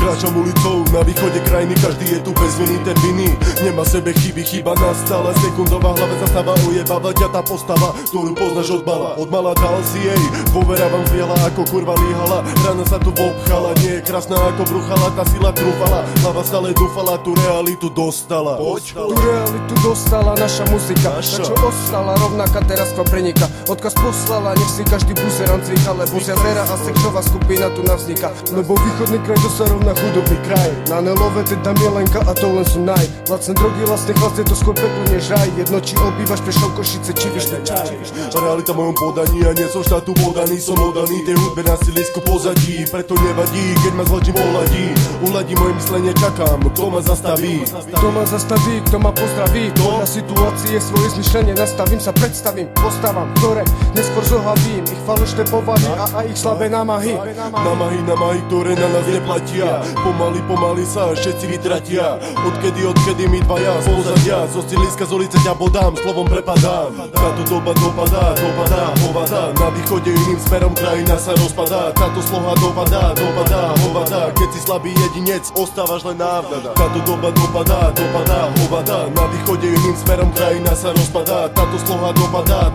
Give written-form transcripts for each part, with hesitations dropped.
Kráčam ulicou, na východe krajiny, každý je tu bez viny, ten viny nemá sebe chyby, chyba nastala. Sekundová hlave zastáva, ujebáva ťa tá postava, ktorú poznáš od mala. Od mala dal si jej, dôvera vám zviela ako kurva líhala. Rána sa tu vopchala, nie je krásna ako bruchala, tá sila trúfala. Hlava stále dúfala, tú realitu dostala. Tú realitu dostala naša muzika, na čo ostala rovnaká teraz prenika. Odkaz poslala, nech si každý buzerant zvýcha, lebo zjazera a sektová skupina tu navzniká. Lebo východný kraj to sa rovná chudobný kraj. Na Nelove teda Mielenka a to len sú naj. Lacné drogy, lacné chlast, je to skôr peklo než raj. Jedno či obývaš Prešov, Košice či Vyšný čaj. Realita v mojom podaní, a nie som štátu podaný, som oddaný tej hudbe na silisku pozadí. Preto nevadí, keď ma zločin poladí. Uladí moje myslenie, čakám, kto ma zastaví. Kto ma zastaví, kto ma pozdraví. Podľa situácie svoje zmyšlenie nastavím, sa predstavím postavám, ktoré neskôr zohavím. Ich falošné povahy a ich slabé námahy. Námahy, ktoré na nás neplatia. Pomaly sa všetci vytratia. Odkedy my dvaja z pozadia. Zo styliska z ulice ťa bodám, slovom prepadám. Táto doba dopadá, hovada. Na východe iným smerom krajina sa rozpadá. Táto sloha dopadá, hovada. Keď si slabý jedinec, ostávaš len návnada. Táto doba dopadá, hovada. Na východe iným smerom krajina sa rozpadá. Táto sloha dopadá,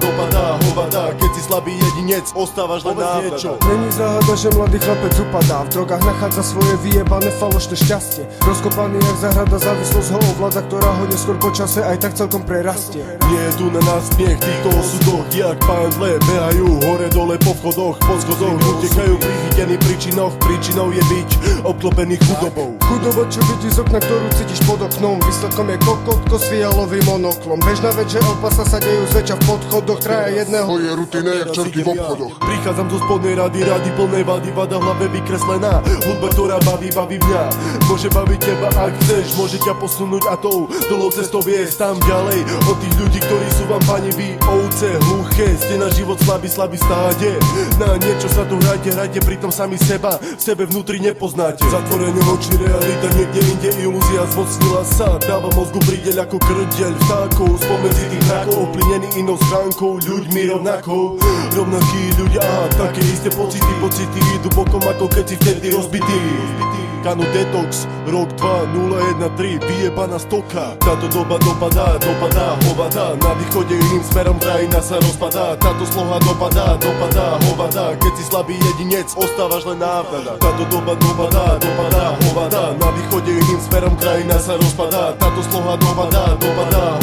hovada. Keď si slabý jedinec, ostávaš len návnada. Není záhada, že mladý chlapec upadá. V drogách nachádza svoje vyjebané falošné šťastie. Rozkopaný jak záhrada, závislosť ho ovláda, ktorá ho neskôr po čase aj tak celkom prerastie. Nie je tu na nás smiech, týchto osudoch, jak pán zle. Behajú hore dole po vchodoch, po schodoch. Utekajú prichytení príčinou je byť obklopený chudobou. Chudoba, čo vidí z okna, ktorú cítiš pod oknom. Výsledkom je kokotko s fialovým monoklom. Bežná vec, že opasa sa dejú zväčša v podchodoch. Traja jedného je rutina jak čerty v obchodoch. Prichádzam zo spodnej rady plnej vady, vada v hlave vykreslená. Hudba, ktorá baví mňa. Môže baviť teba, ak chceš, môže ťa posunúť a tou dolou cestou viesť tam ďalej. Od tých ľudí, ktorí sú vám pani vy ovce hluché. Ste na život slabý stáde. Na niečo sa tu hrajte, pritom sami seba v sebe vnútri nepoznáte. Zatvorené oči, realita niekde inde, ilúzia zmocnila sa. Dáva mozgu prídeľ ako krdeľ vtákov. Spomedzi tých mrakov, oplynený inou schránkou, ľuďmi rovnakí ľudia, také isté pocity idú bokom ako keď si vtedy rozbitý. Kanu Detox, rok 2013, vyjebaná stoka. Táto doba dopadá, hovada. Na východe iným smerom krajina sa rozpadá. Táto sloha dopadá, hovada. Keď si slabý jedinec, ostávaš len návnada. Táto doba dopadá, hovada. Na východe iným smerom krajina sa rozpadá. Táto sloha dopadá,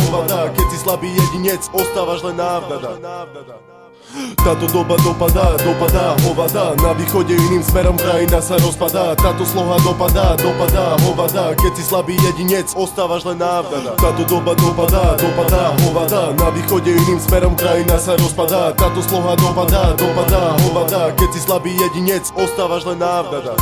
hovada. Keď si slabý jedinec, ostávaš len návnada. Táto doba dopadá, hovada. Na východe iným smerom krajina sa rozpadá. Táto sloha dopadá, hovada. Keď si slabý jedinec, ostávaš len návnada. Táto doba dopadá, hovada. Na východe iným smerom krajina sa rozpadá. Táto sloha dopadá, hovada. Keď si slabý jedinec, ostávaš len návnada.